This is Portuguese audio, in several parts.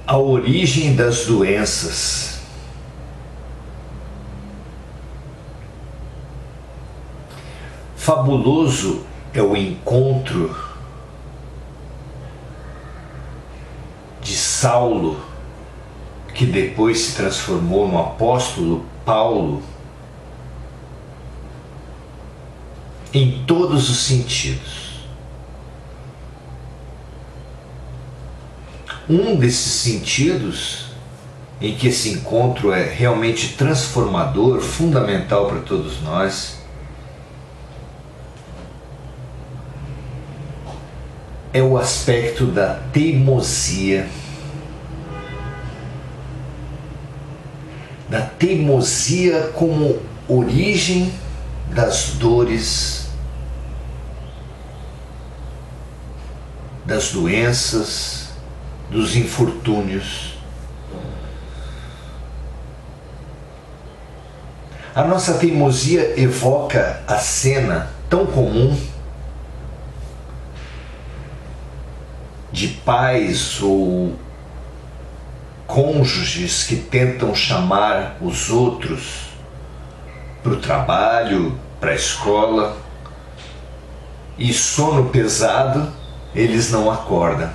A origem das doenças. Fabuloso é o encontro de Saulo, que depois se transformou no apóstolo Paulo, em todos os sentidos. Um desses sentidos em que esse encontro é realmente transformador, fundamental para todos nós, é o aspecto da teimosia. Da teimosia como origem das dores, das doenças, dos infortúnios. A nossa teimosia evoca a cena tão comum de pais ou cônjuges que tentam chamar os outros para o trabalho, para a escola, e sono pesado, eles não acordam.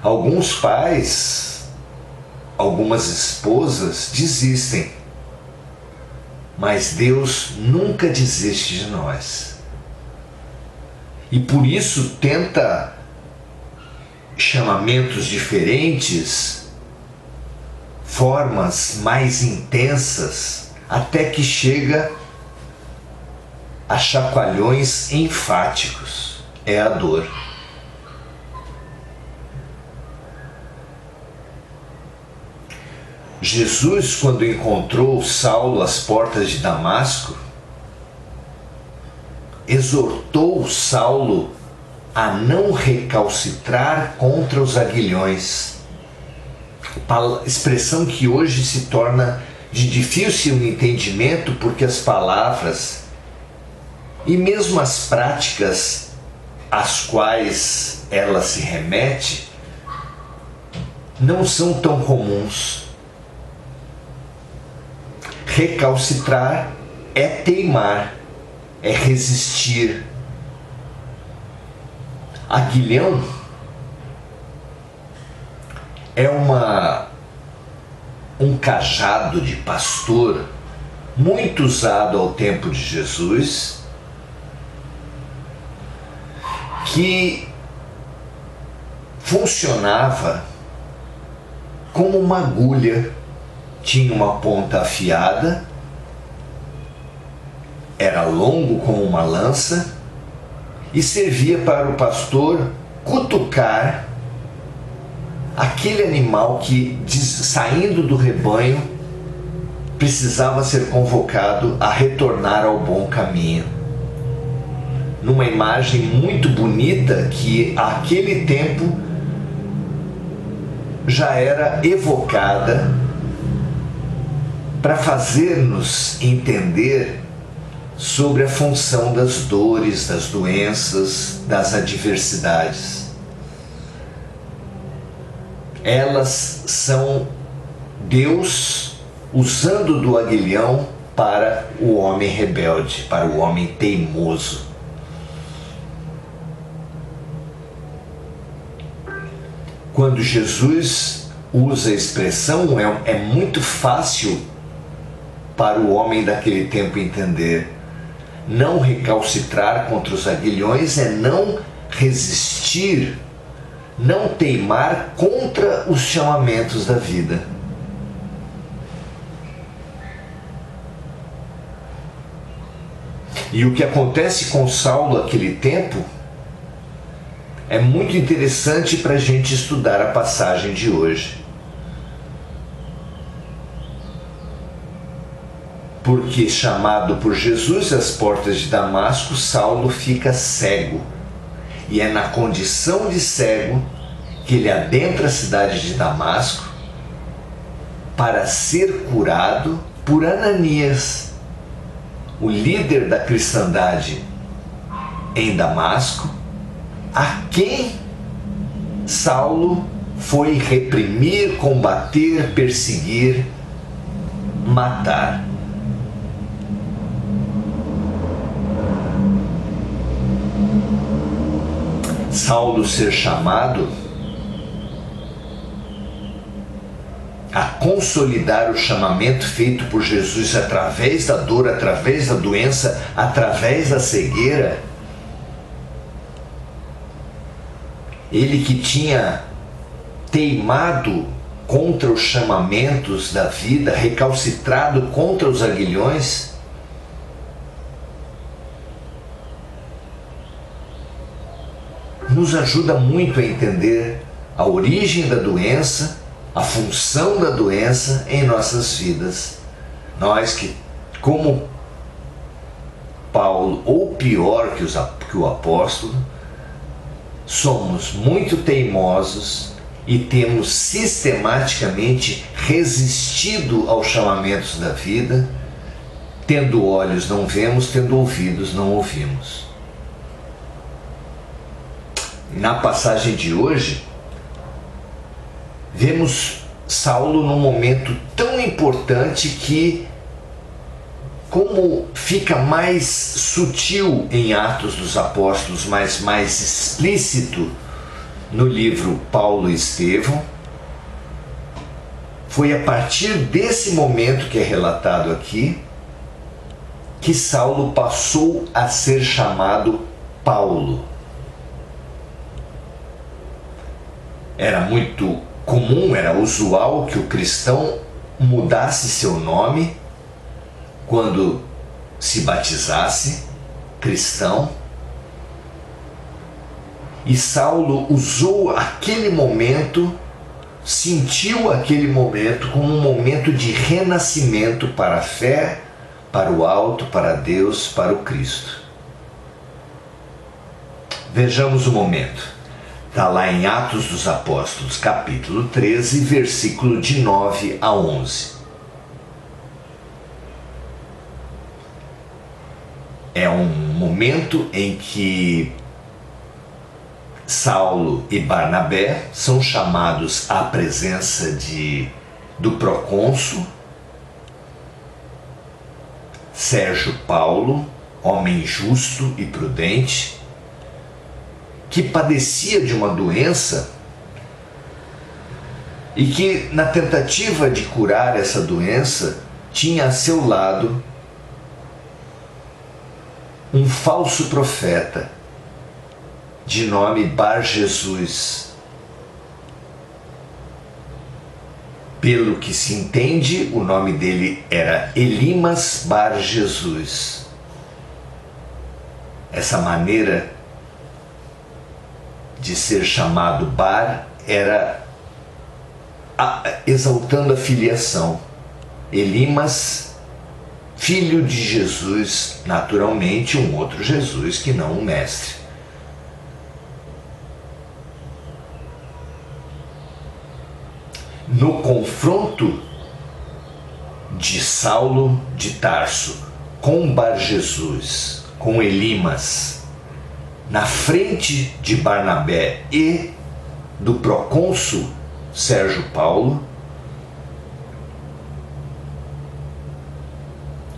Alguns pais, algumas esposas desistem, mas Deus nunca desiste de nós. E por isso tenta chamamentos diferentes, formas mais intensas, até que chega a chacoalhões enfáticos. É a dor. Jesus, quando encontrou Saulo às portas de Damasco, exortou Saulo a não recalcitrar contra os aguilhões. Expressão que hoje se torna de difícil entendimento, porque as palavras e mesmo as práticas às quais ela se remete não são tão comuns. Recalcitrar é teimar, é resistir. Aguilhão é um cajado de pastor muito usado ao tempo de Jesus, que funcionava como uma agulha. Tinha uma ponta afiada, era longo como uma lança e servia para o pastor cutucar aquele animal que, saindo do rebanho, precisava ser convocado a retornar ao bom caminho. Numa imagem muito bonita que, àquele tempo, já era evocada para fazer-nos entender sobre a função das dores, das doenças, das adversidades. Elas são Deus usando do aguilhão para o homem rebelde, para o homem teimoso. Quando Jesus usa a expressão, é muito fácil para o homem daquele tempo entender. Não recalcitrar contra os aguilhões é não resistir, não teimar contra os chamamentos da vida. E o que acontece com Saulo naquele tempo é muito interessante para a gente estudar a passagem de hoje. Porque, chamado por Jesus às portas de Damasco, Saulo fica cego. E é na condição de cego que ele adentra a cidade de Damasco para ser curado por Ananias, o líder da cristandade em Damasco, a quem Saulo foi reprimir, combater, perseguir, matar. Saulo ser chamado a consolidar o chamamento feito por Jesus através da dor, através da doença, através da cegueira. Ele que tinha teimado contra os chamamentos da vida, recalcitrado contra os aguilhões, nos ajuda muito a entender a origem da doença, a função da doença em nossas vidas. Nós que, como Paulo, ou pior que o apóstolo, somos muito teimosos e temos sistematicamente resistido aos chamamentos da vida. Tendo olhos não vemos, tendo ouvidos não ouvimos. Na passagem de hoje, vemos Saulo num momento tão importante que, como fica mais sutil em Atos dos Apóstolos, mas mais explícito no livro Paulo e Estevão, foi a partir desse momento que é relatado aqui que Saulo passou a ser chamado Paulo. Era muito comum, era usual que o cristão mudasse seu nome quando se batizasse cristão. E Saulo usou aquele momento, sentiu aquele momento como um momento de renascimento para a fé, para o alto, para Deus, para o Cristo. Vejamos o momento. Está lá em Atos dos Apóstolos, capítulo 13, versículo de 9 a 11. É um momento em que Saulo e Barnabé são chamados à presença do procônsul Sérgio Paulo, homem justo e prudente, que padecia de uma doença e que, na tentativa de curar essa doença, tinha a seu lado um falso profeta de nome Bar Jesus. Pelo que se entende, o nome dele era Elimas Bar Jesus. Essa maneira de ser chamado Bar era exaltando a filiação. Elimas, filho de Jesus, naturalmente um outro Jesus que não o mestre. No confronto de Saulo de Tarso com Bar Jesus, com Elimas, na frente de Barnabé e do procônsul Sérgio Paulo,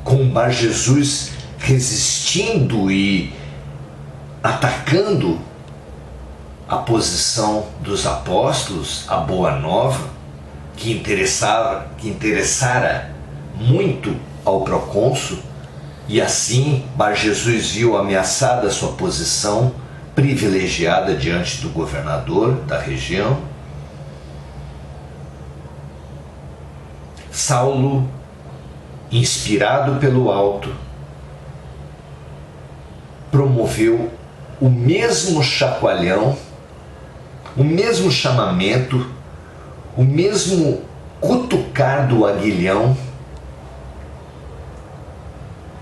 com Bar Jesus resistindo e atacando a posição dos apóstolos, a boa nova, que interessara muito ao procônsul, e assim Bar Jesus viu ameaçada sua posição privilegiada diante do governador da região. Saulo, inspirado pelo alto, promoveu o mesmo chacoalhão, o mesmo chamamento, o mesmo cutucar do aguilhão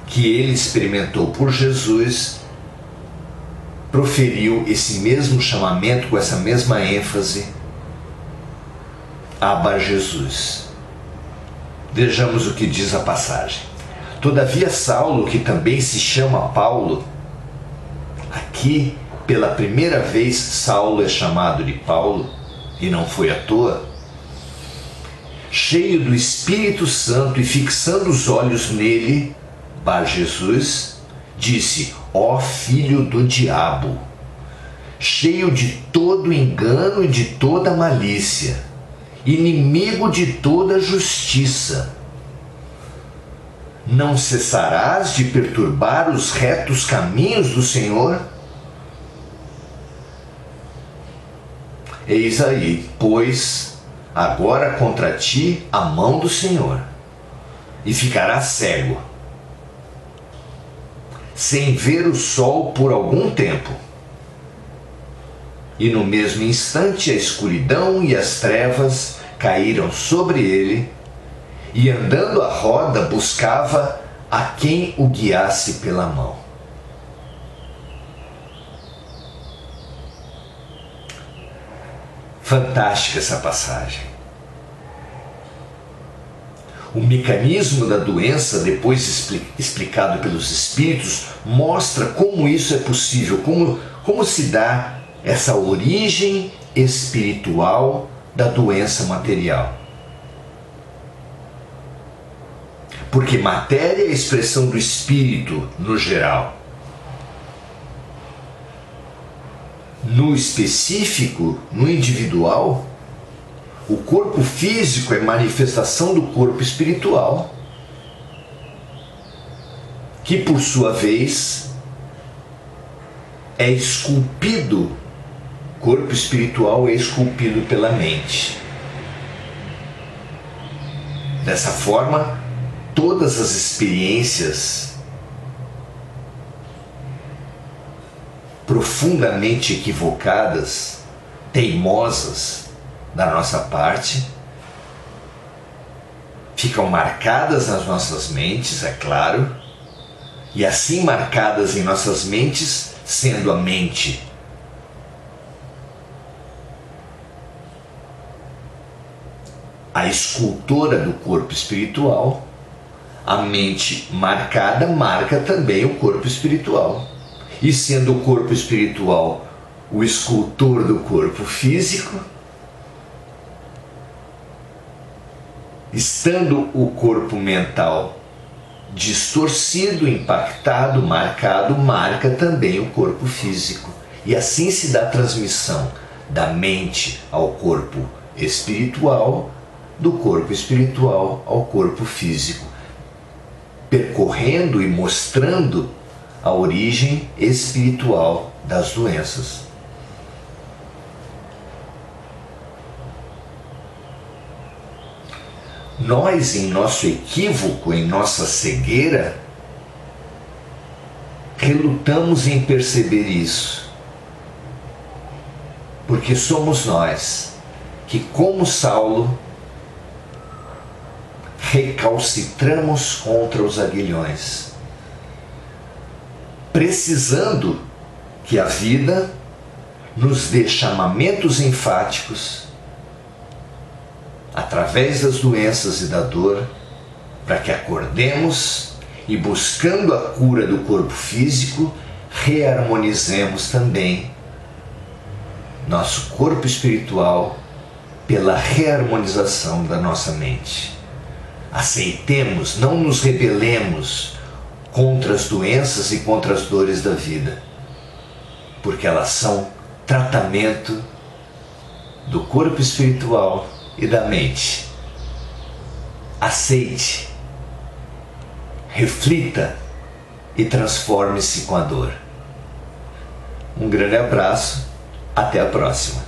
que ele experimentou por Jesus, proferiu esse mesmo chamamento com essa mesma ênfase a Bar Jesus. Vejamos o que diz a passagem. Todavia Saulo, que também se chama Paulo, aqui pela primeira vez Saulo é chamado de Paulo, e não foi à toa, cheio do Espírito Santo e fixando os olhos nele, Bar Jesus, disse: ó filho do diabo, cheio de todo engano e de toda malícia, inimigo de toda justiça, não cessarás de perturbar os retos caminhos do Senhor? Eis aí, pois, agora contra ti a mão do Senhor, e ficarás cego, sem ver o sol por algum tempo. E no mesmo instante a escuridão e as trevas caíram sobre ele, e andando à roda buscava a quem o guiasse pela mão. Fantástica essa passagem. O mecanismo da doença, depois explicado pelos Espíritos, mostra como isso é possível, como se dá essa origem espiritual da doença material. Porque matéria é a expressão do espírito no geral. No específico, no individual, o corpo físico é manifestação do corpo espiritual, que por sua vez é esculpido, o corpo espiritual é esculpido pela mente. Dessa forma, todas as experiências profundamente equivocadas, teimosas da nossa parte, ficam marcadas nas nossas mentes, é claro, e assim marcadas em nossas mentes, sendo a mente a escultora do corpo espiritual, a mente marcada marca também o corpo espiritual. E sendo o corpo espiritual o escultor do corpo físico, estando o corpo mental distorcido, impactado, marcado, marca também o corpo físico. E assim se dá a transmissão da mente ao corpo espiritual, do corpo espiritual ao corpo físico, percorrendo e mostrando a origem espiritual das doenças. Nós, em nosso equívoco, em nossa cegueira, relutamos em perceber isso, porque somos nós que, como Saulo, recalcitramos contra os aguilhões, precisando que a vida nos dê chamamentos enfáticos através das doenças e da dor, para que acordemos e, buscando a cura do corpo físico, reharmonizemos também nosso corpo espiritual pela reharmonização da nossa mente. Aceitemos, não nos rebelemos contra as doenças e contra as dores da vida, porque elas são tratamento do corpo espiritual e da mente. Aceite, reflita e transforme-se com a dor. Um grande abraço, até a próxima.